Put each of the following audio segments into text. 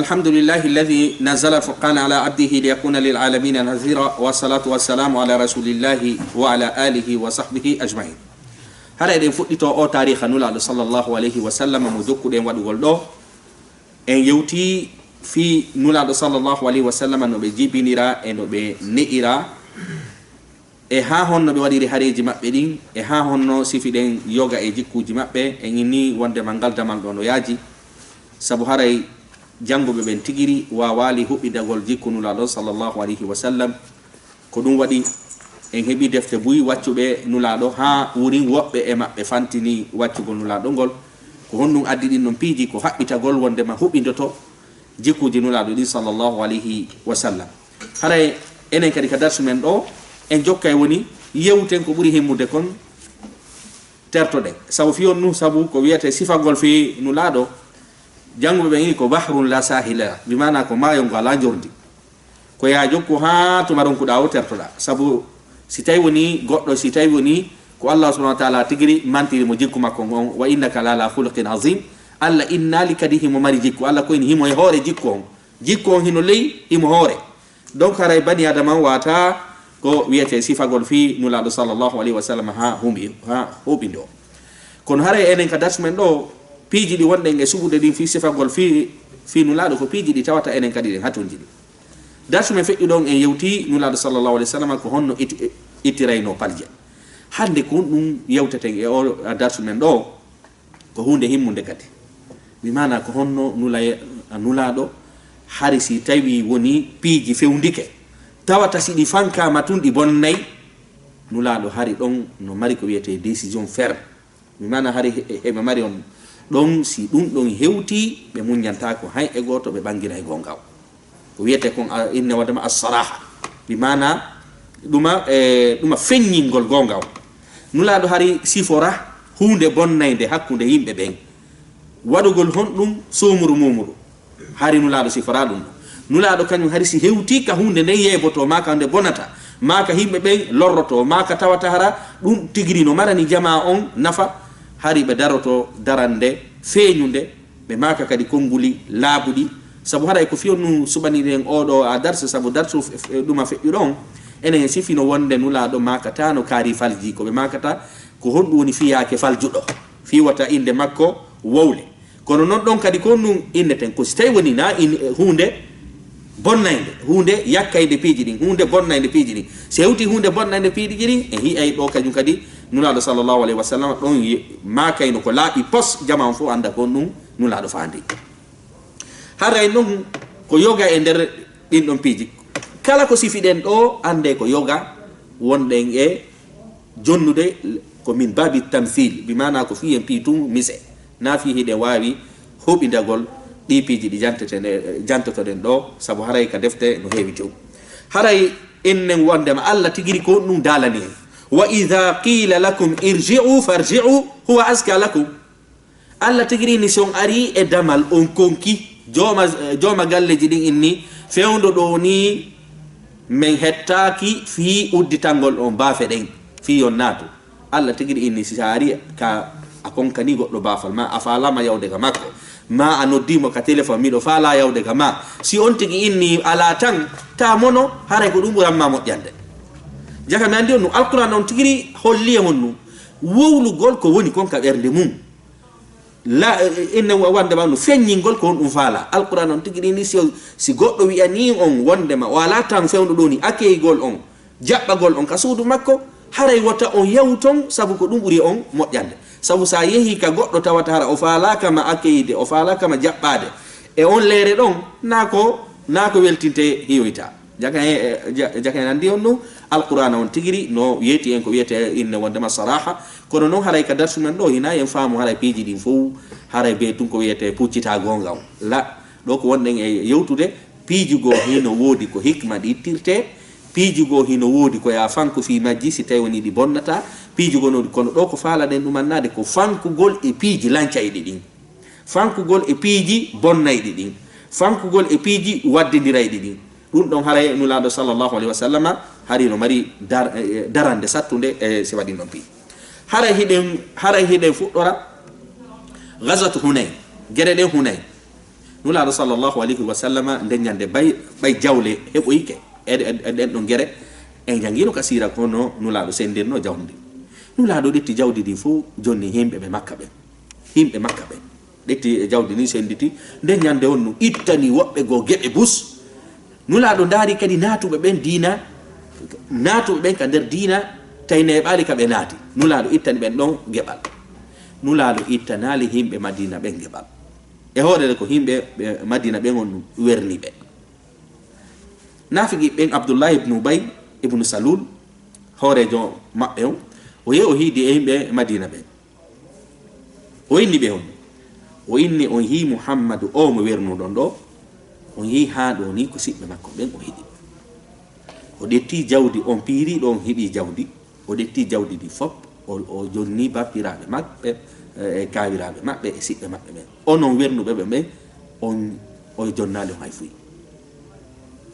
الحمد لله الذي نزل الفرقان على عبده ليكون للعالمين نذيرا والصلاة والسلام على رسول الله وعلى آله وصحبه أجمعين. هذا يدين فوتو أو تاريخ نولا صلى الله عليه وسلم مدوكو دين ودغول دو en yewti fi nulaɗo sallllahu alayhi wa sallam no ɓe jibinira e no ɓe ne'ira e ha honno ɓe waɗiri hareji maɓɓe ɗin e ha honno sifiɗen yoga e jikkuji maɓɓe en inni wondema ngal damal ɗo no yaaji saabu haray janguɓe ɓen tigiri wawali huɓɓidagol jikku nulaɗo sallllahu alayhi wa sallam ko ɗum waɗi en heeɓi defte buyi waccuɓe nulaɗo ha wurin woɓɓe e maɓɓe fantini waccugol nulaɗo ngol ko honɗum addi ɗin noon piiji ko haɓɓitagol wondema huɓɓidoto jikkuji nulaɗo ɗin sallllahu alayhi wa sallam. haray enen kadi ka darsu men ɗo en jokkay woni yewten ko ɓuuri himmude kon tertoɗen saabu fiyon nu saabu ko wiyete sifagol fi nulaɗo janguɓe ɓen ini ko bahrun la sahila bimana ko mayo ngo ala jordi ko ya jokku ha to maronkuɗa o tertoɗa saabu si tawi woni goɗɗo si tawi woni ko Allah subhanahu wa ta'ala tigiri mantiri mo jikku makko on wa innaka la ala khuluqin azim alla innali kadi himo mari jikku alla ko ina himo e hoore jikku on hino ley himo hoore donc haray bani adama wata ko wiyete sifagol fi nulaɗo sallllahu alayhi wa sallam ha huɓinde o kono haray enen ka dars men ɗo piiji ɗi wonɗen e suɓude ɗin fi sifagol fi nulaɗo ko piiji ɗi tawata enen kadi ɗen hatonji ɗi dars men feƴƴu ɗon en yewti nulaɗo sallllahu alayhi wa sallam ko honno ittirayno palje hande ko ɗum yewteten e o darsu men ɗo ko hunde himmude kadi mi mana ko honno nulaɗo hari si tawi woni piiji fewndike tawata si ɗi fankama tun ɗi bonnayyi nulaɗo hari ɗon no mari ko wiyete décision ferme mi mana hari heɓe mari on ɗon si ɗum ɗon hewti ɓe muñanta ko hay e goto ɓe ɓangira e gongaw ko wiyete kon inne wadama assaraha mi mana ɗuma feññingol gongaw nulaɗo hari sifora hunde bonnayde hakkude yimɓe ɓen waɗugol honɗum somuru mumuru hari nulaɗo sifora ɗum ɗo nulaɗo kañum hari si hewti ka hunde nden yeeboto maka nde bonata maka yimɓe ɓen lorroto maka tawata hara ɗum tigiri no marani jama on nafa hari ɓe daroto darande feeñude ɓe maka kadi konnguli laaɓuɗi saabu haray ko fiyonnu suɓaniɗen oɗo a darse saabu darsu ɗuma feƴƴu ɗon enen sifino wonde nulaɗo makata no kaari falji ko ɓe makata ko honɗum woni fiyake faljuɗo fiwata inde makko wowle kono noon ɗon kadi ko ɗum inneten ko si tawi woni na hunde bonnayde hunde yakkayde piiji ɗin hunde bonnayde piiji ɗin si hewti hunde bonnayde piiji ɗin en hiyay ɗo kañum kadi nulaɗo sallllahu alayhi wa sallam ɗon makayno ko laaɓi pos jama on fof anda kon ɗum nulaɗo fandi haray noon ko yoga e nder ɗin ɗon piiji kala ko sifiɗen ɗo ande ko yoga wonɗen e jonnude ko min babi tamthil bimana ko fiyen pi tum mise na fi hiɗe wawi hoɓidagol ɗi piiji ɗi jantotoɗen ɗo saabu haray ka defte no heewi tew haray ennen wondema Allah tigiri ko ɗum dalani en wa idha qila lakum irji'u farji'u huwa aska lakum Allah tigiri ni son ari e damal on konki joma galleji ɗin inni fewndo ɗo ni min hettaki fi udditangol on baafe ɗen fi yon naatu Allah tigiri inni si ari ka a konkani goɗɗo baafal ma a falama yawde ka makko ma a noddimo ka téléphone miɗo faala yawde ka ma si on tigi inni ala tan ta mono haray ko ɗum ɓuranma moƴƴande jaka mi andi on nu alquran on tigiri holli hon nu wowlugol ko woni kon ka ɓernde mum la inne wondema no feññingol ko on ɗum faala alquran on tigiri ni si goɗɗo wiyani on wondema wala tan fewndo ɗo ni akeygol on jaɓɓagol on ka suudu makko haray wata on yawton saabu ko ɗum ɓuri on moƴƴande saabu sa yeehi ka goɗɗo tawata hara o falakama akeyde o falakama jaɓɓade e on leere ɗon na ko weltinte hiyoyta jaka en andi on ɗum alqur'ana on tigiri no yeeti en ko wiyete inne wondema saraha kono noon haray ka darsu men ɗo hina en faamu haray piiji ɗin fof haray be tun ko wiyete puccita gonga on la ɗo ko wonɗen e yewtude piiji goo hino woodi ko hikma ɗi ittirte piiji goo hino woodi ko ya fanku fi majji si tawi woni ɗi bonnata piiji goo noon kono ɗo ko faalaɗen ɗumannade ko fankugol e piiji lancayɗi ɗin fankugol e piiji bonnayɗi ɗin fankugol e piiji waddidirayɗi ɗin ɗum ɗon haray nulaɗo sallllahu alayhi wa sallam hari no mari darande sattude e si waɗi ɗon piiji haray hiɗen fuɗɗora gazatu hunayn gueɗe ɗen hunayn nula sallallahu alaihi wasallam ndenyande bay jawle heboyike eden do gere en jangino kasira kono nula do sendirno jawdi nula do detti jawdi di fu jonni himbe be makka be detti jawdi ni senditi ndenyande onnu ittani wobbe go gebe bus nula do dari kadi natube ben dina natube ben ka der dina tayne bali ka be nati nula do ittani ben don gebal nula do ittanali himbe madina ben gebal e hoore ko himbe madina ben on werni be nafigi ben abdullah ibn ubay ibn salul hoore jo mabbe on o yeho hidi e himbe madina ben o inni be on o inni on hi muhammadu o mo wernu don do on yi ha do ni ko sibbe makko ben o hidi o detti jawdi on piiri don hibi jawdi o detti jawdi di fop o jonni bapirabe mabbe e kawirabe mabbe e sibbe mabbe ben onon wernube be on o jonnale hay fuyi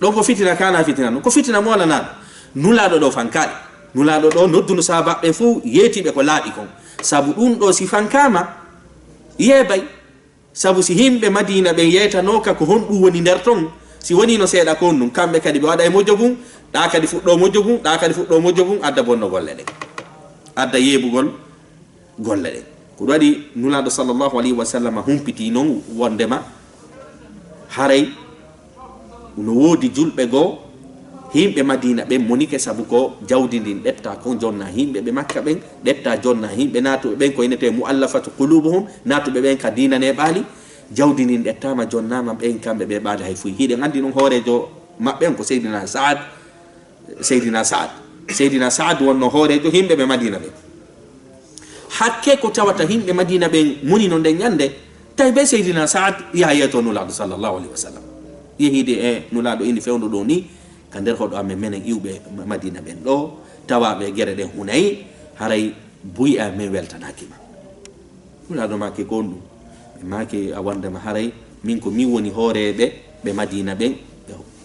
don ko fitina kana fitina no ko fitina mo wala na nula do fankade nula do nodduno sahaba be fu yetibe ko laabi kon sabu dum do si fankama yebay sabu si himbe madina be yeta noka ko hondu woni der ton si woni no seeda kon dum kambe kadi be wada e mojjogum da kadi fuddo mojjogum adda bonno golle de adda yebugol golle de ko wadi nula do sallallahu alaihi wasallam humpiti non wondema haray no wodi julbe go himbe madina be monike sabu ko jawdi din detta ko jonna himbe be makka ben detta jonna himbe natu ben ko inete muallafatu qulubuhum natu be ben ka dina ne bali jawdi din detta ma jonna ma ben kambe be bali hay fu hide ngandi non horejo mabben ko sayyidina saad wonno horejo himbe be madina be hakke ko tawata himbe madina be muni non de nyande tay be sayyidina saad ya yato nulad sallallahu alaihi wasallam yehide e nulado indi fewndo do ni kander hodo amen menen iwbe madina ben do tawabe gere de hunay haray buy amen weltanaki ma nulado make kondu make awande ma haray min ko mi woni horebe be madina ben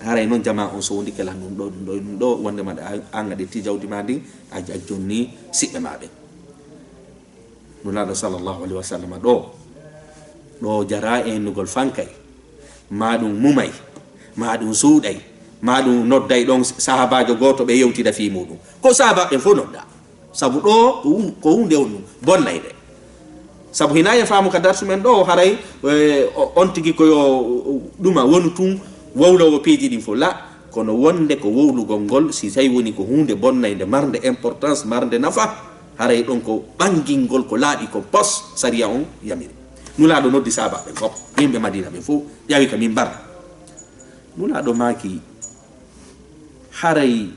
haray non jama on so wondi kala dum do wonde ma anga de ti jawdi ma din a jonni sibbe mabe nulado sallallahu alaihi wasallam do jara en nugol fankay madum mumay madum suuday madum nodday don sahabajo goto be yewtida fi mudum ko sahaba be fo nodda sabu do ko hunde on bonnayde sabu hinaya faamu ka darsu men do haray on tigi ko yo duma wonu tun wawlowo peji din fo la kono wonde ko wowlugol ngol si tay woni ko hunde bonnayde marde importance marde nafa haray don ko bangingol ko laabi ko pos sariya on yamiri nula do noddi sahaba be fop yimbe madina be fo yawi ka min bar nula do maki haray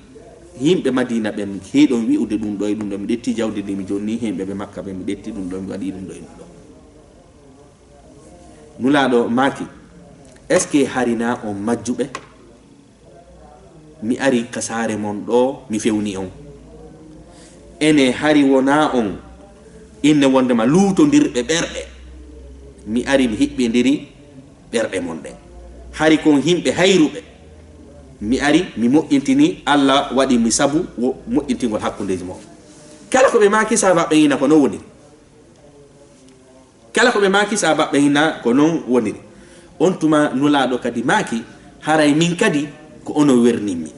himbe madina ben heedon wi'ude dum do e dum do mi detti jawdi mi jonni himbe be makka be mi detti dum do mi wadi dum do e dum do nula do maki est ce que harina on majjube mi ari kasare mon do mi fewni on ene hari wona on inne wonde ma luuto dirbe berde mi ari mi hibbe ndiri berde mon de hari kon himbe hayrube mi ari mi mo'intini alla wadi mi sabu mo'intingol hakkundeji mo kala ko be maki sahaba be ina ko no woni kala ko be maki sahaba be ina ko non woni on tuma nulado kadi maki haray min kadi ko ono wernimi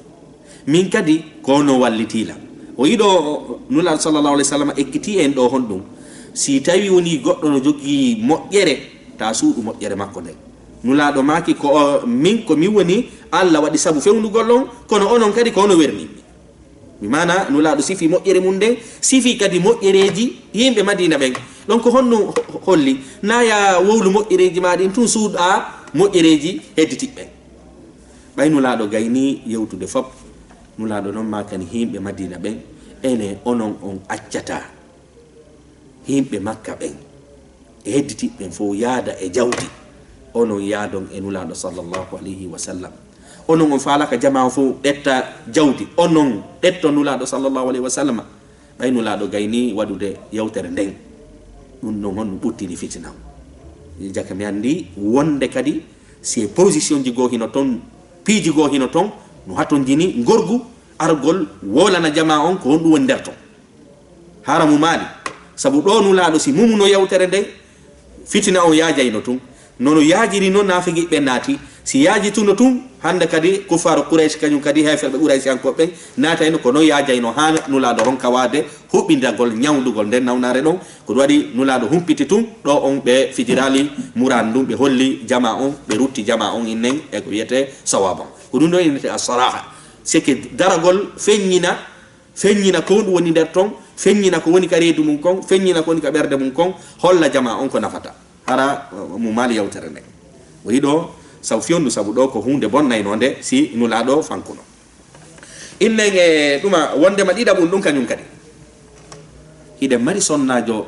min kadi ko ono wallitila o yido nulado sallallahu alaihi wasallam ekkiti en do hondum si tawi woni goddo no jogi moƴƴere ta suudu moƴƴere makko de nulado maki ko min ko mi woni alla wadi sabu fewnugol on kono onon kadi ko ono wernimi mi mana nulado sifi moƴƴere mun de sifi kadi moƴƴereji yimbe madina ben donc honno holli naya wowlu moƴƴereji madin tun suuda moƴƴereji hedditiɓɓe ɓay nulado gayni yewtude fop nulado non makani himbe madina ben ene onon on accata himbe makka ben e hedditiɓɓe fo yaada e jawdi onon yaadon e nulado sallallahu alaihi wasallam onon on falaka jama fo detta jawdi onon detto nulado sallallahu alaihi wasallam ɓay nulado gayni wadude yewtere nden ɗum non honno ɓuttini fitina jaka mi andi wonde kadi si position ji go hino ton piiji go hino ton no haton jini gorgu argol wolana jama on ko honɗum woni nder ton haramu maali sabu ɗo nulaɗo si mumuno yewtere nden fitina on yaajayno tun nono yaajiri non nafigi be naati si yaaji tuno tum hande kadi kufaru quraish kanyum kadi hayfelbe quraish anko be naata en ko no yaajay no haan nula do ronka wade hubbindagol nyawdugol den nawnare don ko wadi nula do humpiti tum do on be fijirali murandum be holli jama on be rutti jama on innen e ko yete sawaba ko dum do inete as-saraha c'est que daragol feññina ko woni der ton feññina ko woni ka reedu mum kon feññina ko woni ka berde mum kon holla jama on ko nafata hara mu mali yawtere ne wi do saw fiondu sabu do ko hunde bonnay no nde si nula do fankuno innenge duma wonde ma dida bun dum kanyum kadi hide mari sonnajo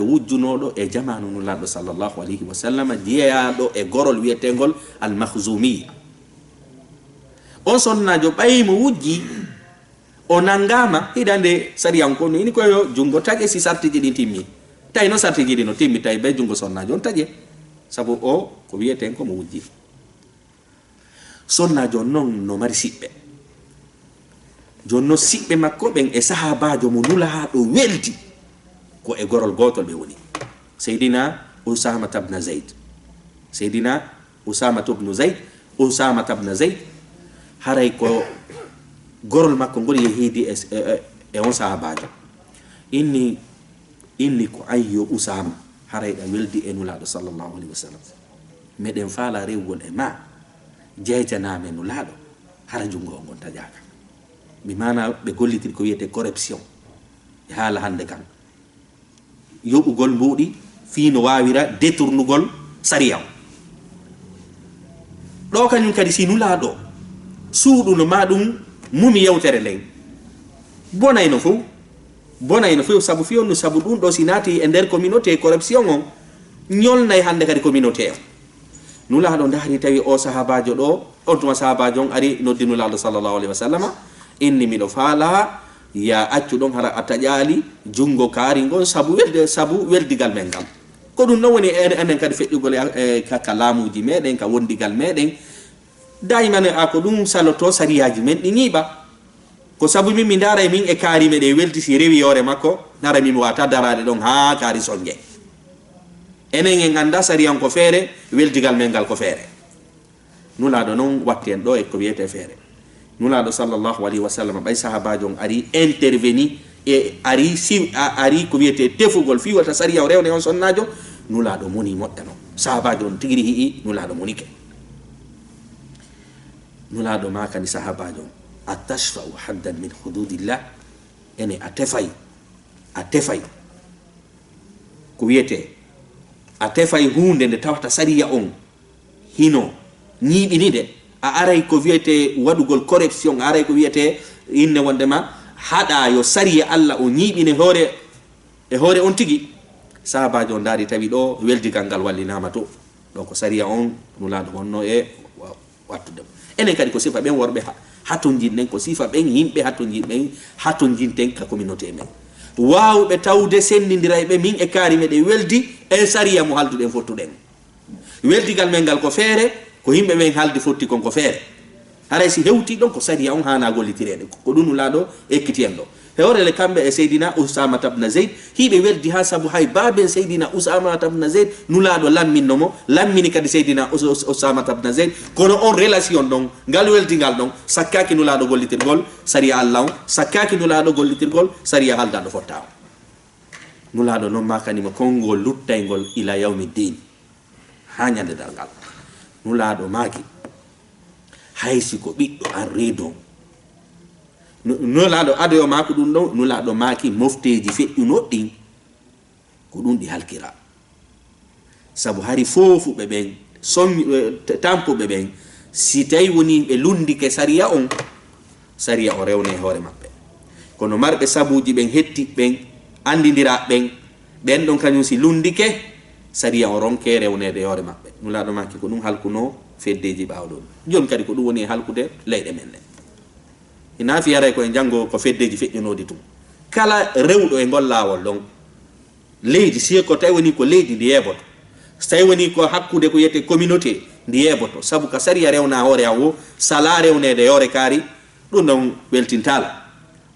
wujjunodo e jamanu nula do sallallahu alaihi wasallam diya do e gorol wietengol al makhzumi on sonnajo bayimo wujji o nangama hidande sariyan ko ni ko yo jungo tage si sartiji din timmi tay no sartiji din no timmi tay be jungo sonnajo on taje sabu o ko wieten ko mo wujji sonnajo non no mari sibbe jonno sibbe makko ben e sahabajo mo nula do weldi ko e gorol gotol be woni sayidina usama ibn zaid haray ko gorol makko ngol yehidi e on sahabajo inni ko ayyo usama haray da weldi e nulaado sallallahu alaihi wasallam meden faala rewgol e ma jeejana men nulaado hara jungo ngon tajaka mi mana be gollitir ko wiete corruption e haala hande kan yobugol mbudi fi no wawira détournugol sariya do kanyum kadi si nulaado suudu no madum mumi yewtere len bonay no fu sabu fi on sabu dum do sinati e der communauté corruption on nyolnay hande kadi communauté nula do ndahri tawi o sahabajo do on tuma sahabajo on ari noddinu lado sallallahu alaihi wasallam inni mi do faala ya accu don hara atajali jungo kaari ngon sabu weldigal men gam ko dum no woni enen kadi feddugol ka kalamuji meden ka wondigal meden daiman ako dum saloto sariyaji men di ngiba ko sabu mi ndara min e kaari me de welti si rewi yore makko nara mi wata darade don ha kaari sonje enen en anda sariyan ko fere weldigal men gal ko fere nula do non watten do e ko wiete fere nula do sallallahu alaihi wasallam bay sahabajo ari interveni e ari ko wiete tefugol fi wata sariya rewne on sonnajo nula do moni moddano sahabajo on tigiri hi nula do monike nula do makani sahabajo atashfa haddan min hududillah ene atefay ko wiete atefay hunde nde tawta sariya on hino ñiibini de a aray ko wiete wadugol corruption aray ko wiete inne wondema hada yo sariya Allah o ñiibine hore on tigi sahabajo on daari tawi do weldigal ngal wallinama to do ko sariya on nulaado wonno e wattude enen kadi ko sifa ben worbe hatonjin ko sifa ben yimbe hatonjin ten ka communauté men waawbe tawde sendindira be min e kaari mede weldi e sariya mo halduden fottuden weldigal men gal ko feere ko yimbe men haldi fotti kon ko feere haray si hewti don ko sariya on hana gollitirede ko dunu laado ekkitendo hewre le kambe e sayidina usama ibn zaid hibe weldi ha sabu hay babe sayidina usama ibn zaid nulaado lammini kadi sayidina usama ibn zaid kono on relation don ngal weldingal don sakkaki nulaado gollitirgol sariya allah sakkaki nulaado gollitirgol sariya halda do fotta nulaado non makani mo kongo luttaygol ila yawmiddin hanyande dalgal nulaado maki haysi ko biddo an redo nulaado adoyo mako dum do nulaado maki mofteji feƴƴuno din ko dum di halkira sabu hari fofu be ben tampo be ben si tay woni be lundi ke sariya o rewne hore mabbe kono marbe sabuji ben hetti ben andindira ben don kanyum si lundi ke sariya o ronke rewnede hore mabbe nulaado maki ko dum halkuno feddeji bawdon jon kadi ko dum woni halkude leyde men ina fi yare ko en jango ko feddeji feƴƴunodi tum kala rewdo e gol lawol don leydi si ko tay woni ko leydi ndi yeboto tay woni ko hakkude ko yete communauté ndi yeboto sabu ka sariya rewna hore awo sala rewnede yore kaari dum don weltintala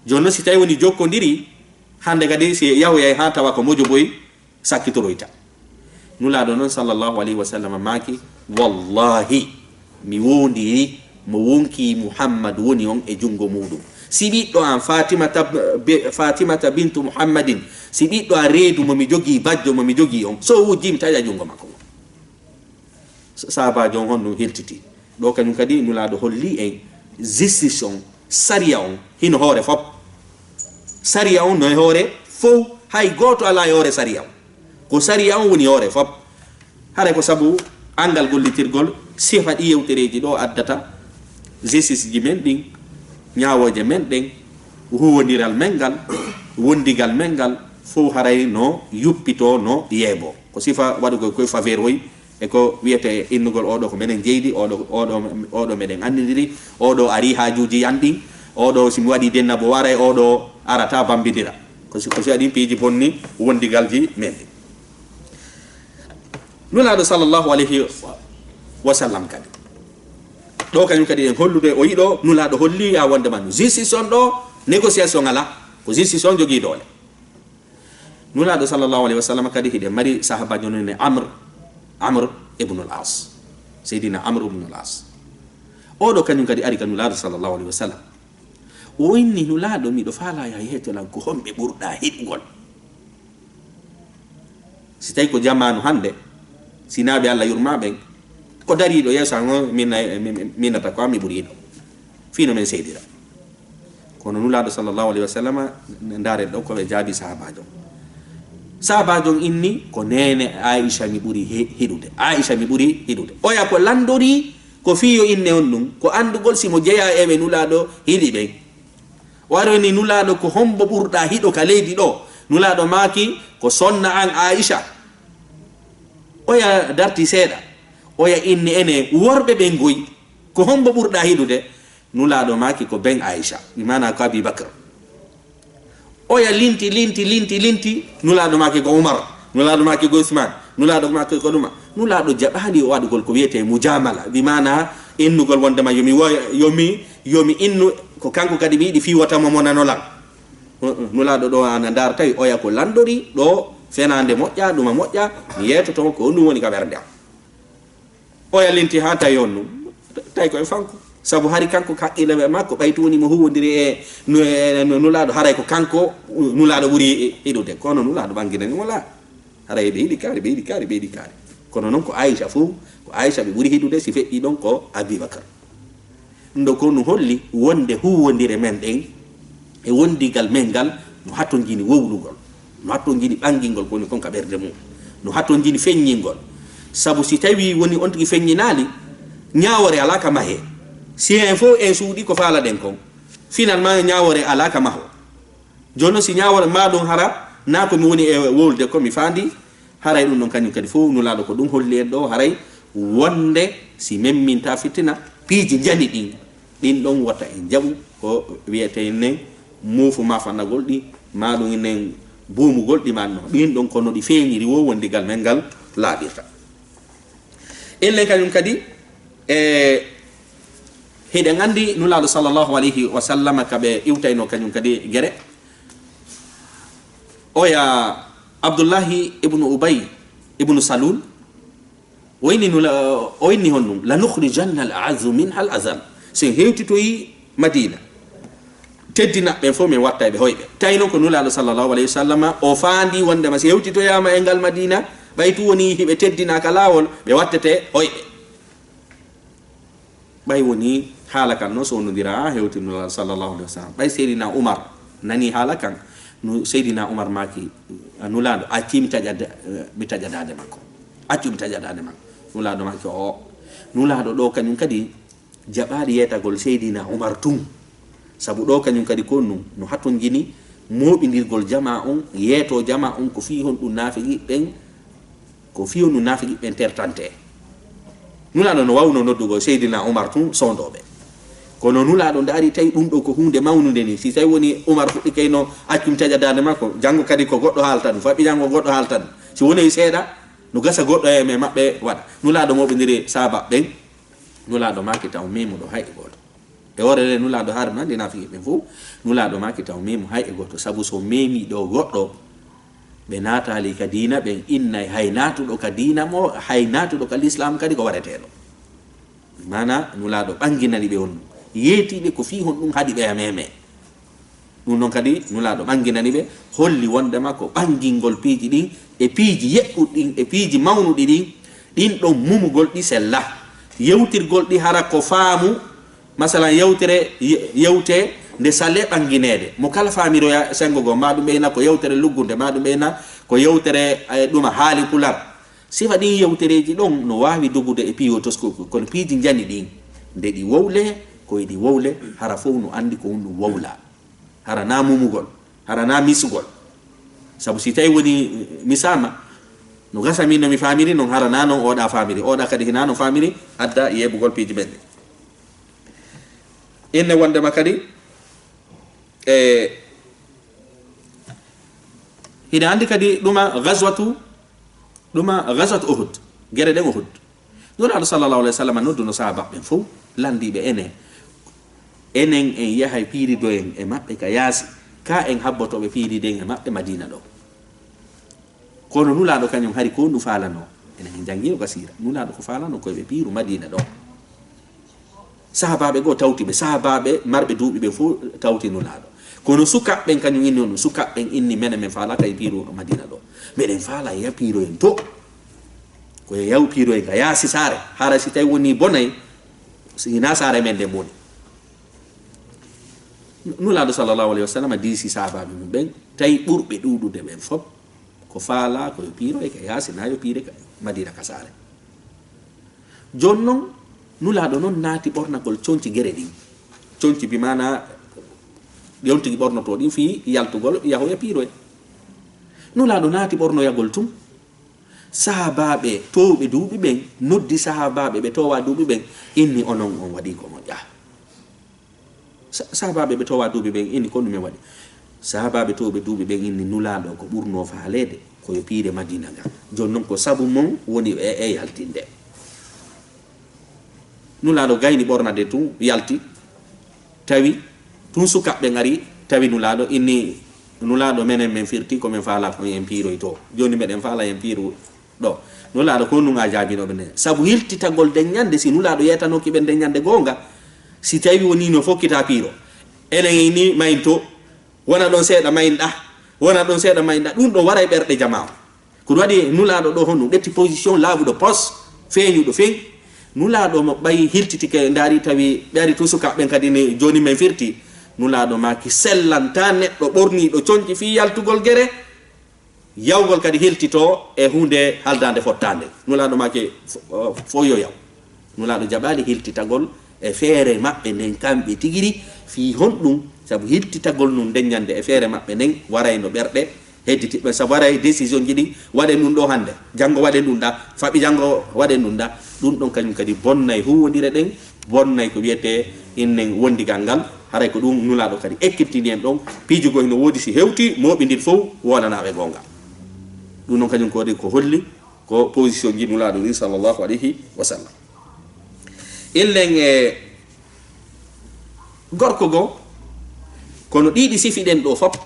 jonno si tay woni jokkodiri hande kadi si yahoya ha tawa ko mojo boy sakkitoroyta nula do non sallallahu alaihi wasallam maki wallahi mi wondi mo wonki muhammad woni on e jungo mudum sibi do an fatimata bintu muhammadin sibi do a reedu mo mi jogi bajjo mo mi jogi on so wujim taja jungo makko sahaba jon honno heltiti do kanyum kadi nula do holli en justice on sariya on hino hore fop sariya on no hore fo hay goto ala hore sariya ko sariya on woni hore fop hare ko sabu angal gollitirgol sifa di yewtereji do addata justice ji men din nyaawoje men den huwondiral mengal wondigal mengal fo haray no yuppito no yebo ko sifa wadugo koy faveur hoy e ko wiete innugol odo ko menen jeydi odo meden andidiri odo ari hajuji yandi odo simi wadi denna bo wara odo arata bambidira ko si adi piji bonni wondigalji men nula do sallallahu alaihi wasallam kadi do kanyum kadi en hollude o yido nula do holli ya wonde man justice on do négociation ala ko justice on jogi dole nula do sallallahu alaihi wasallam kadi hide mari sahaba jonne amr ibn al-as sayyidina amr ibn al-as o do kanyum kadi ari kanula do sallallahu alaihi wasallam o inni nula do mi do fala ya yeto lan ko hombe burda hidgol si tay ko jamanu hande sinabe alla yurmabe ko dari do yesa ngo minna ta ko mi burido fino men seydira kono nula do sallallahu alaihi wasallam ndare do ko be jabi sahabajo inni ko nene aisha mi buri hidude o ya ko landori ko fiyo inne on dum ko andugol simo jeya e be nula do hidi be waro ni nula do ko hombo burda hido ka leydi do nula do maki ko sonna an aisha o ya darti seda o ya inni ene worbe be ngoy ko hombo burda hidude nula do maki ko ben aisha imana ko abi bakr o ya linti nula do maki ko umar nula do maki ko usman nula do maki ko duma nula do jabali o wadugol ko wiete mujamala bi mana innugol wonde ma yomi innu ko kanko kadi bi di fi wata mo monanola nula do an ndar tay o ya ko landori do fenande mojja duma mojja mi yeto to ko ndu woni ka berde o ya linti ha tay yonnu tay ko e fanko sabu hari kanko kakkile be makko baytuni mo huwondiri e nula do haray ko kanko nula do buri hidude kono nula do bangine ni wala haray be hidi kari kono non ko aisha fu ko aisha be buri hidude si feddi don ko abubakar ndo ko no holli wonde huwondire men den e wondigal mengal no hatto jini wowlugol no hatto jini bangingol ko ni kon ka berde mum no hatto jini feññingol sabu si tawi woni on tigi feññinali nyaawore alaka mahe si info e suudi ko faala den kon finalement nyaawore alaka maho jono si nyaawore ma don hara na ko mi woni e wolde ko mi fandi haray dum non kanyum kadi fo no laado ko dum holli en do haray wonde si memminta fitina piiji jani din don wata en jabu ko wiete en mufu ma fanagol di ma do en boomugol di manno din don ko no di feñiri wo wondigal mengal laadirta ellen kanyum kadi hede ngandi nulaado sallallahu alaihi wasallam kabe iwtayno kanyum kadi gere oya abdullahi ibn ubay ibn salul oyni honnum la nukhrijanna al a'azzu minha al azal sen hewtitoyi madina teddina be fo men watta be hoybe tayno ko nulaado sallallahu alaihi wasallam o faandi wonde ma se hewtitoyama e ngal madina baytu woni hibe teddina ka lawol be wattete hoybe bay woni halakan no so nodira hewti nulaado sallallahu alaihi wasallam bay seydina umar nani halakan no seydina umar maki nulaado acci mi tajadade makko nulaado maki o nulaado do kanyum kadi jabaadi yetagol seydina umar tum sabu do kanyum kadi konnu no hatton jini moɓidirgol jama on yeeto jama on ko fi hon ɗum naafigi ɓen ko fi hon ɗum naafigi ɓen tertante nulaɗo no wawno noddugo seydina umar tum sondoɓe kono nulaɗo ndaari tawi ɗum ɗo ko hunde mawnude ni si tawi woni umar fuɗɗi kayno accum tajadade makko janngo kadi ko goɗɗo haalta ɗum faɓi janngo goɗɗo haalta ɗum si woni seeɗa no gasa goɗɗo e me maɓɓe waɗa nulaɗo moɓidiri saba ɓen nulaɗo maki taw mimo ɗo hay e goto e worere nulaɗo haare mandi naafigi ɓen fof nulaɗo maki taw mimo hay e goto sabu so memi ɗo goɗɗo be natali ka dina be inna haynatu do ka dina mo haynatu do ka l'islam kadi ko waretedo mana nulado banginani be on yeti be ko fi hon dum hadi be ameme dum non kadi nulado banginani be holli wonde makko bangingol piiji din e piiji yeddudin e piiji mawnudi din do mumugol di sella yewtirgol di hara ko faamu masalan yewte nde salle banginede mo kala famiro ya sengogo ma dum beena ko yewtere luggunde ma dum beena ko yewtere duma haali pular sifa din yewtereji don no waawi dogude e piyo tosko kono piiji jani din nde di wowle ko di wowle hara fo no andi ko hundu wowla hara na mumugol hara na misugol sabu si tay woni misama no gasa min no mi famiri non hara na non oda famiri oda kadi hina no famiri adda yebugol piiji bende enne wonde makadi hina andi kadi duma ghazwatu uhud gere den uhud nura sallallahu alaihi wasallam noddu no sahaba ben fu landibe enen en yahay piiri do en e mabbe ka yaasi ka en habboto be piiri den e mabbe madina do kono nula do kanyum hari ko nu falano enen jangiro kasira nula do ko falano ko be piiru madina do sahababe go tawti be sahababe marbe duubi be fu tawti nula do kono suka ben kanyum inni on suka ben inni men fala kay piiru madina do meden fala ya piiru en to ko yaw piiru en ka yaasi sare hara si tay woni bonay sina sare men de moni nula do sallallahu alaihi wasallam disi sahababe mum ben tay burbe dudude ben fop ko faala ko piiro e ka yaasi nayo piire ka madina kasare jonnon nula do non naati bornagol conci gere din conci bi mana yonti borno to din fi yaltugol yaho ya piiro e nula do naati borno yagol tum sahababe towbe duubi ben noddi sahababe be towa duubi ben inni onon on wadi ko mo ja sahababe be towa duubi ben inni ko dum wadi sahababe towbe duubi ben inni nula do ko burno faalede ko yo piire madina ga jonnon ko sabu mon woni e yaltinde nula do gayni bornade tum yalti tawi tun sukabe ngari tawi nula do inni nula do menen men firti ko men faala ko en piiro to joni meden faala en piiro do nula do ko nunga jaabino be sabu hilti tagol den nyande si nula do yetano ki ben den nyande gonga si tawi woni no fokkita piiro enen ni mayinto wona don seeda mayinda wona don seeda mayinda dum do wara e berde jamaa ko wadi nula do hono detti position laabu do poste feeñu do feeñ nula do mo bay hiltitike ndari tawi beari to suka ben kadi ni joni men firti nula do maki sellanta neddo borni do conci fi yaltugol gere yawgol kadi hiltito e hunde haldande fottande nula do maki foyo yaw nula do jabali hiltitagol e feere mabbe nden kambe tigiri fi hondum sabu hiltitagol nun denyande e feere mabbe nden waray no berde hediti be sabaray décision jidi wade nun do hande jango wade nun da fabi jango wade nun da dum don kanyum kadi bonnay huwodire den bonnay ko wiete innen wondi gangal haray ko dum nula do kadi ekkitini en don pijugo no wodi si hewti mobi ndir fof wonana be gonga dum non kanyum ko de ko holli ko position ji nula do sallallahu alaihi wasallam illen gorko go kono didi sifiden do fop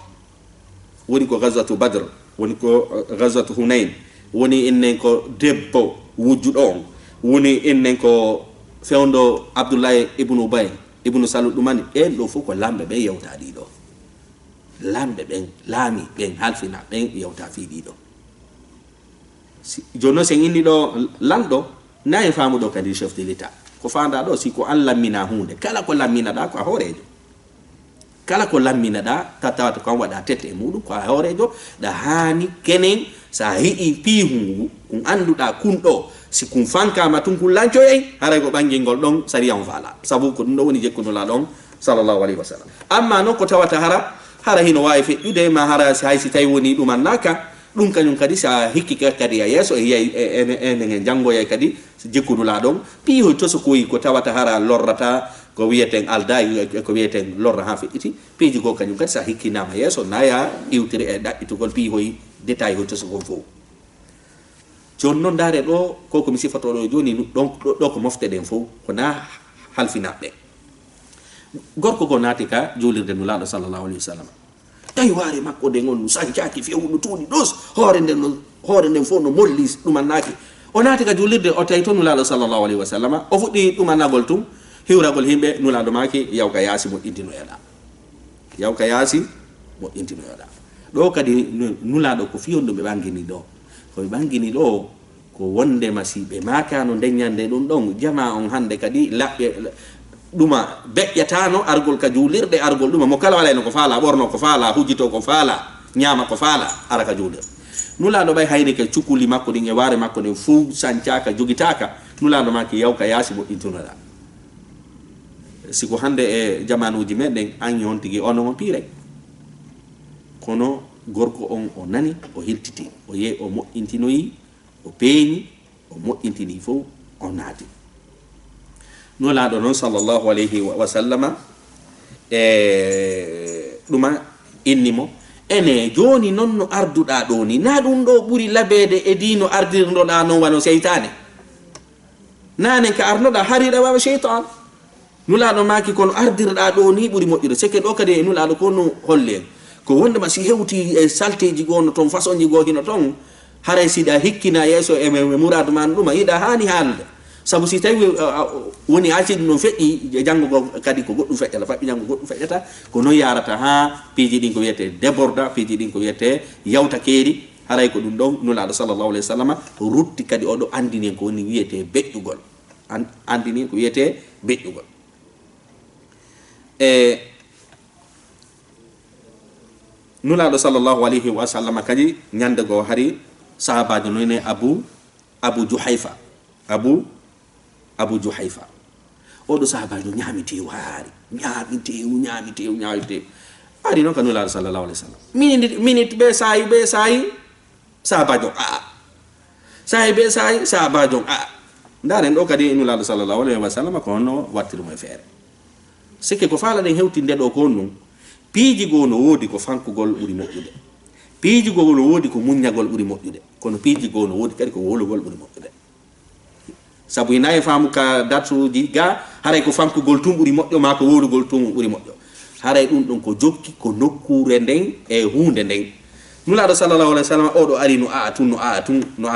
woni ko ghazwatu badr woni ko ghazwatu hunain woni innen ko debbo wujjudo on woni innen ko fewndo abdullah ibn ubay ibn salul dumani en do fu ko lambe be yewta di do lambe ben lami ben halfina ben yewta fi di do jono sen inni do lando nay faamu do kadi chef de l'état ko fanda do si ko alla mina hunde kala ko lamina da ko horejo kala ko lamina da tata ko wada tete mudu ko horejo da hani kenen sa hii pihu kun anduda kundo si kun fanka matun kun lancho en haray ko bangingol don sariya on fala sabu ko do woni jekkuno la don sallallahu alaihi wasallam amma non ko tawata hara hino wawi feƴƴude ma hara si hay si tawi woni ɗuman naka ɗum kañum kadi sa hikkika kadi a yeeso e yey enen janngoya kadi jekkudula ɗon piihoy to so koyi ko tawata hara lorrata ko wiyeten alda ko wiyeten lorra ha feƴƴiti piiji go kañum kadi sa hikkinama yeeso naya iwtiri e ɗaɓɓitugol piihoy détail hoy to so gon fof joni noon daare ɗo ko komi sifatoɗo joni ɗo ko mofte ɗen fof kona halfinaɓɓe gorko go naati ka julirde nulaɗo sallallahu alaihi wasallam tawi waare makko de ngon sancaki fewnu tuuni dos hoore nden fof no molli ɗumannaki o naati ka jullirde o tawi to nulaaɗo sallllahu alayhi wa sallam o fuɗɗi ɗumannagol tum hiwragol himɓe nulaaɗo maki yawka yaasi moƴƴintinoyoɗa yawka yaasi moƴƴintinoyoɗa ɗo kadi nulaaɗo ko fiyon ɗum ɓe ɓangini ɗo koɓe ɓangini ɗo ko wonde masiɓe makano ndeññande ɗum ɗon jama on hande kadi laɓɓe ɗuma beƴƴatano argol ka juulirde argol ɗuma mo kala walayno ko faala ɓorno ko faala hujjito ko faala ñaama ko faala ara ka juulirde nulaaɗo ɓay hayni ke cukuli makko ɗin e waare makko ɗin fuu sancaka jogitaka nulaaɗo maki yawka yaasi moƴƴintunoɗa siko hande e jamanuji meɗen an on tigi ono mo piire kono gorko on o nani o hiltiti o yehi o moƴƴintinoyi o peeñi o moƴƴintini fof o naati nulaaɗo noon sallllahu alayhi wa sallama e ɗuma innimo ene joni noon no arduɗa ɗo ni na ɗum ɗo ɓuri labeede e dino ardirnoɗa noon wano seytane nanen ka arnoɗa hariɗa wawa cheytan nulaaɗo maki kono ardirɗa ɗo ni ɓuri moƴƴude sekke ɗo kadi e nulaaɗo ko no holli en ko wondema si hewti e salteji gono toon façon ji goo hino toon haray siɗa hikkina yeeso e mouradu man ɗuma yiɗa hani haalde sabu si tawi woni acide no feƴƴi janngo go kadi ko goɗɗum feƴƴata faɓɓi janngo goɗɗum feƴƴata ko noon yarata ha piiji ɗin ko wiyete déborda piiji ɗin ko wiyete yawtakeeri haray ko ɗum ɗon nulaaɗo sallllahu alayhi wa sallam rutti kadi oɗo andini en ko woni wiyete beƴƴugol andini en ko wiyete beƴƴugol e nulaaɗo sallllahu alayhi wa sallam kadi ñande goo hari sahabajo noyne abu juhayfa abu juhayfa oɗo sahabajo ñaamitew haari ñaamitew ari noon ka nulaaɗo sallllahu alayhi wa sallam minute ɓe saayi sahabajo saayi ɓe saayi sahabajo ndaren ɗo kadi nulaaɗo sallllahu alayhi wa sallam ko honno wattirumo e feere sikke ko faala ɗen hewti nde ɗo ko on ɗum piiji goo no woodi ko fankugol ɓuri moƴƴude piiji goo no woodi ko muññagol ɓuri moƴƴude kono piiji goo no woodi kadi ko wolugol ɓuri moƴƴude sabu hina e faamu ka datuji ga haray ko fankugol tum ɓuri moƴƴo ma ko wolugol tum ɓuri moƴƴo haray ɗum ɗon ko jokki ko nokkure nden e hunde nden nulaaɗo sallllahu alayhi wa sallam oɗo ari no aa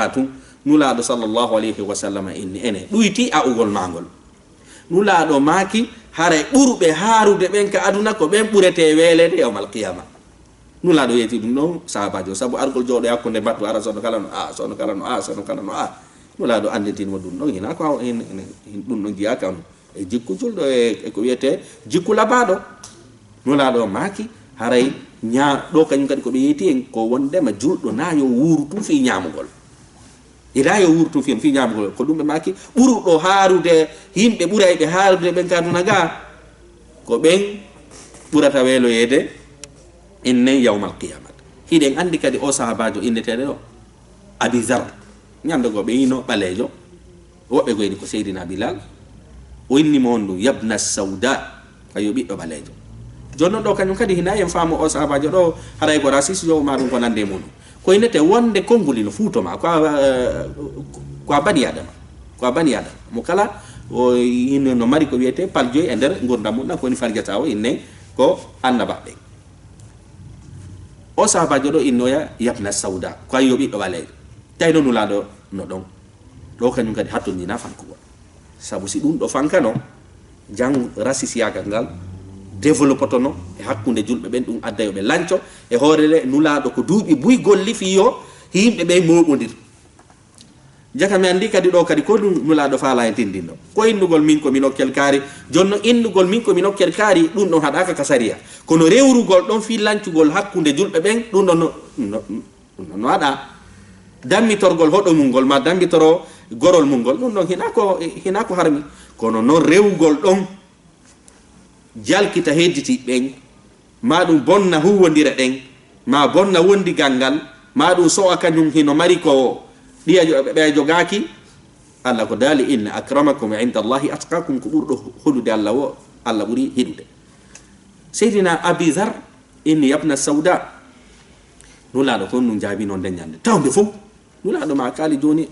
tun nulaaɗo sallllahu alayhi wa sallam inni ene ɗuyti a'ugol magol nulaaɗo maaki haray ɓurɓe haarude ɓen ka aduna ko ɓen ɓurete weelede yawmal qiyama nulaaɗo yeeti ɗum ɗon sahabajo sabu argol jooɗo hakkunde mbattu ara sono kala no a nulaaɗo anditinmo ɗum ɗon hina ko ɗum ɗon jiyaka on e jikku julɗo e ko wiyete jikku labaɗo nulaaɗo maaki haray ɗo kañum kadi koɓe yeeti en ko wondema julɗo na yo wuuru tum fi ñamugol ila yo wuuru tum fi ñamugol ko ɗum ɓe maaki ɓuruɗo haarude yimɓe ɓurayɓe haarude ɓen kaduna ga ko ɓen ɓurata weeloyede innen yawmal qiyamat hiɗen andi kadi o sahabajo inneteɗe ɗo abizar ñande go ɓe yino ɓaleejo woɓɓe goyni ko seydina bilal o innimo on ɗum yabna sauda ayo ɓiɗɗo ɓaleejo jonnon ɗo kañum kadi hina en faamu o sahabajo ɗo haray ko rasisjo ma ɗum ko nande muɗum ko innete wonde konnguli no fuutoma ko a bani adama mo kala o ino no mari ko wiyete paljoy e nder gurdam muɗum ko woni farjata o inne ko annabaɓe o sahabajo ɗo innoya yabna sauda ko ayo ɓiɗɗo ɓaleejo tawi noon nulaaɗo no ɗon ɗo kañum kadi hattondina fankugol sabu si ɗum ɗo fankano jang rasisiyagal ngal développotono e hakkunde julɓe ɓen ɗum adda yoɓe lanco e hoorele nulaaɗo ko duuɓi buy golli fiyo yimɓe ɓe moɓodir jaka mi andi kadi ɗo kadi ko ɗum nulaaɗo faala e tindinɗo ko innugol min komi nokkel kaari jonno innugol min komi nokkel kaari ɗum ɗon haɗaka ka sariya kono rewrugol ɗon fi lancugol hakkunde julɓe ɓen ɗum ɗon no waɗa dammitorgol hoɗo mum ngol ma dammitoro gorol mum ngol ɗum ɗon hina ko harmi kono noon rewgol ɗon jalkita hedditi ɓen ma ɗum bonna huwodira ɗen ma bonna wondigal ngal ma ɗum so'a kañum hino mari ko ɓe jogaki allah ko daali inna akramakum inda allahi atqakum ko ɓurɗo holude allah o allah ɓuri hiɗude seydina abizar inni yabna sauda nulaaɗo kon num jaabi noon ndeññande tawde fof nulaaɗo ma kaali joni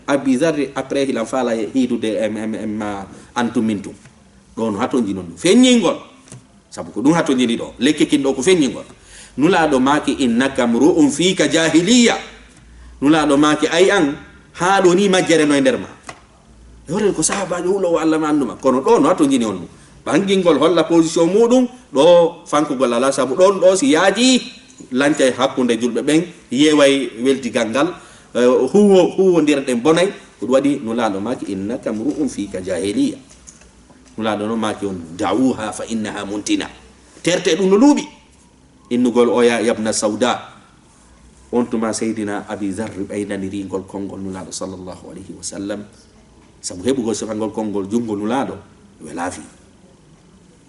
abizar après hilan faala hiidude ma antum min tum ɗo no hatonji noon ɗum feññingol sabu ko ɗum hatojini ɗo lekkekin ɗo ko feññingol nulaɗo maki innaka mru'un fika jahiliya nulaɗo maki ay an haɗo ni majjere no e nder ma yoren ko sahabajo hulowo Allah ma anduma kono ɗo no hatto jini on ɗum bangingol holla position muɗum ɗo fankugol ala sabu ɗon ɗo si yaaji lancay hakkunde julɓe ɓen yeway weltigal ngal huwodirɗen bonay ko ɗum waɗi nulaɗo maki innaka mru'un fika jahiliya nulaɗo noon maki on da'uha fa innaha muntina terte ɗum no luuɓi innugol oya yabna sauda on tuma seydina abi zarre ɓaydanirigol konngol nulaɗo sallllahu alayhi wa sallam sabu heɓugol sefangol konngol junngol nulaɗo ɓe laafi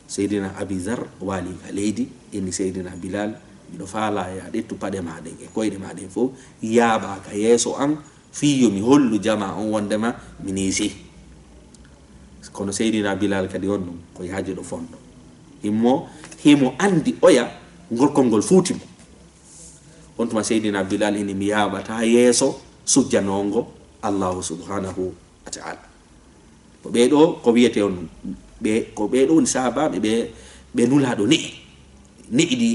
seydina abi zar waali ka leydi inni seydina bilal miɗo faala ya ɗettu paɗe maɗen e koyɗe maɗen fof yaaɓa ka yeeso an fiyo mi hollu jama on wondema mi niisi kono seydina bilal kadi on ɗum ko yaaji ɗo fonɗo himo andi oya ngol konngol fuutimo on tuma seydina bilal ini mi yaaɓata yeeso sujjanongo allahu subhanahu wa taala ko ɓeɗo ko wiyete on ko ɓeɗo woni sahabaɓe ɓe nulaɗo ne'iɗi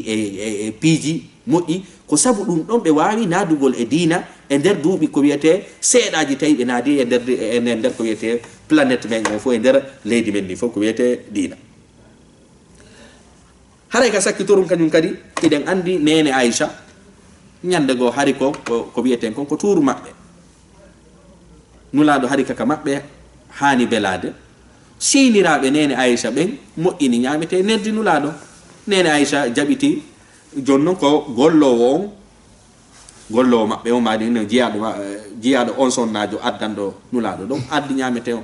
e piiji moƴƴi ko sabu ɗum ɗon ɓe wawi nadugol e diina e nder duuɓi ko wiyete seeɗaji tawi ɓe naadi e nder ko wiyete planète men o fof e nder leydi men ndi fof ko wiyete diina haray ka sakkitorum kañum kadi iɗen andi nene aicha ñande goo hari ko wiyeten kon ko tuuru maɓɓe nulaɗo hari kaka maɓɓe hani belade siniraɓe nene aicha ɓen moƴƴini ñamete neddi nulaɗo nene aicha jaɓiti jonnon ko gollowo maɓɓe o maɗi no jiyaɗo on sonnajo addanɗo nulaɗo ɗon addi ñamete o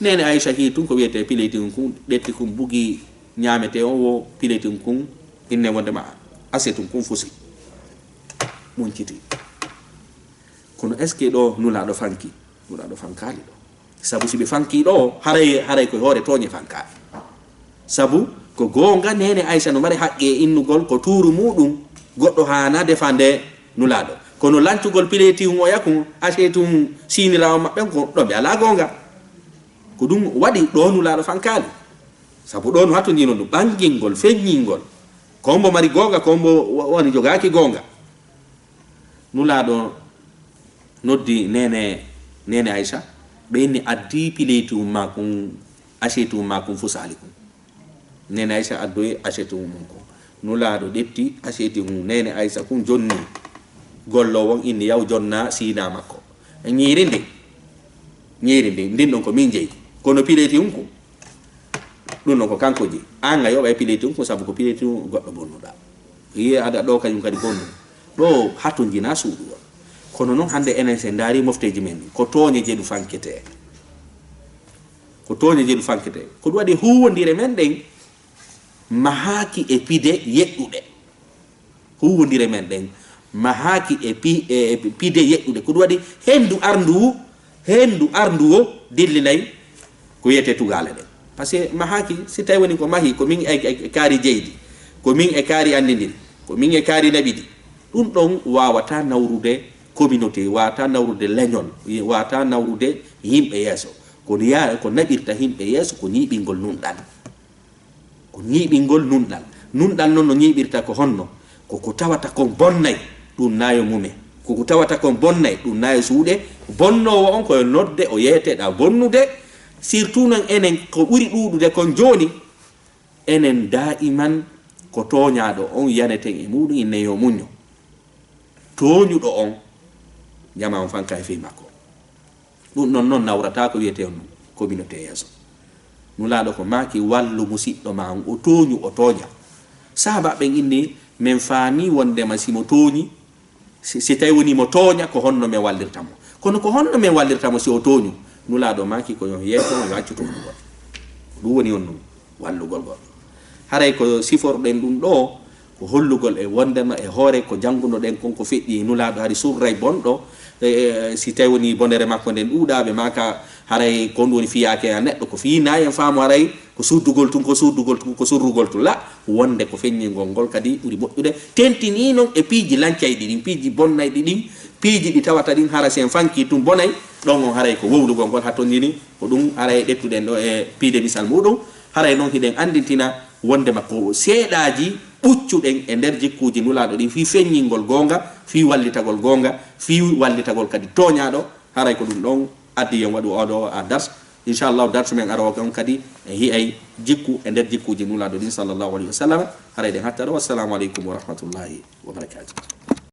nene aicha hi tun ko wiyete piletin kun ɗetti kum bugi ñamete o wo piletin kun inne wondema asetum kun fusi munciti kono est ce que ɗo nulaɗo fanki nulaɗo fankali ɗo sabu siɓe fanki ɗo haray koye hoore toñe fankali sabu ko gonga nene aicha no mari haqqi e innugol ko tuuru muɗum goɗɗo hana defande nulaɗo kono lancugol piletum o yakum asetum sinirawo maɓɓen ko ɗo ɓe ala gonga ko ɗum waɗi ɗo nulaɗo fankali sabu ɗo no hatto jino ɗum ɓangingol feññingol kombo mari gonga kombo woni jogaki gonga nulaɗo noddi nene aicha ɓeyni addi piletum makum asetum makum fu sali kum nene aicha addoyi asetum mum ko nulaɗo ɗetti asetum nene aicha kum jonni gollowon inni yaw jonna sina makko ñiiri ndi ndin ɗon ko min jeyi kono piletum ko ɗum ɗon ko kanko jeyi an a yoɓa e piletum ko sabu ko piletum goɗɗo bonnuɗa yi aɗa ɗo kañum kadi bonnu ɗo hatto jina suuɗu on kono noon hande enen se daari mofteji men ko tooñe jeeɗu fankete ko ɗum waɗi huwodire men ɗen mahaki e pide yeɗɗuɗe huwodire men ɗen mahaki e pide yeɗɗuɗe ko ɗum waɗi hendu arndu o dillinayi ko wiyete tugale ɗen par ce que mahaki si tawi woni ko mahi ko min e kaari jeydi ko min e kaari andidiri ko min e kaari naɓiɗi ɗum ɗon wawata nawrude communauté wawata nawrude leñol wawata nawrude yimɓe yeeso ko naɓirta yimɓe yeeso ko ñiiɓingol nunɗal noon no ñiiɓirta ko honno koko tawata kon bonnay ɗum nayo mumen koko tawata kon bonnay ɗum nayo suuɗe bonnowo on koye nodde o yeeteɗa bonnude surtout noon enen ko ɓuri ɗuɗude kon joni enen daiman ko toñaɗo on yaneten e muɗum inne yo muño toñuɗo on jama on fanka e fey makko ɗum noon nawrata ko wiyete on communauté yeeso nulaɗo ko maki wallu musidɗo ma on o toñu o toña sahaba ɓen inni min faami wondema simo tooñi si tawi woni mo tooña ko honno min wallirtamo kono ko honno min wallirtamo si o tooñu nulaaɗo maki ko yon yeeto o waccuto ɗum woni on ɗum wallugol gol haray ko siforɗen ɗum ɗo ko hollugol e wondema e hoore ko janngunoɗen konko feƴƴi nulaaɗo hari surray bonɗo si tawi woni bonere makko nden ɗuuɗaɓe maka haray kon woni fiyake a neɗɗo ko fiinayi en faamu haray ko suddugol tun ko surrugol tun la wonde ko feññingol ngol kadi ɓuri moƴƴude tentini noon e piiji lancayɗi ɗin piiji bonnayɗi ɗin piiji ɗi tawata ɗin hara sen fanki tum bonay ɗon on haray ko wowlugol ngol ha tonnini ko ɗum haray ɗettuɗen ɗo e piide misal muɗum haray noon hiɗen andintina wonde makko seedaaji ɓuccuɗen e nder jikkuji nulaaɗo ɗin fi feññingol gonga fi wallitagol gonga fi wallitagol kadi toñaaɗo haray ko ɗum ɗon addi yen waɗu oɗo a dars inchallahu darsu men arawa on kadi e hiyay jikku e nder jikkuji nulaaɗo ɗin sallllahu alayhi wa sallam haray ɗen hatta ɗo wassalamu aleykum wa rahmatullahi wa barakatuh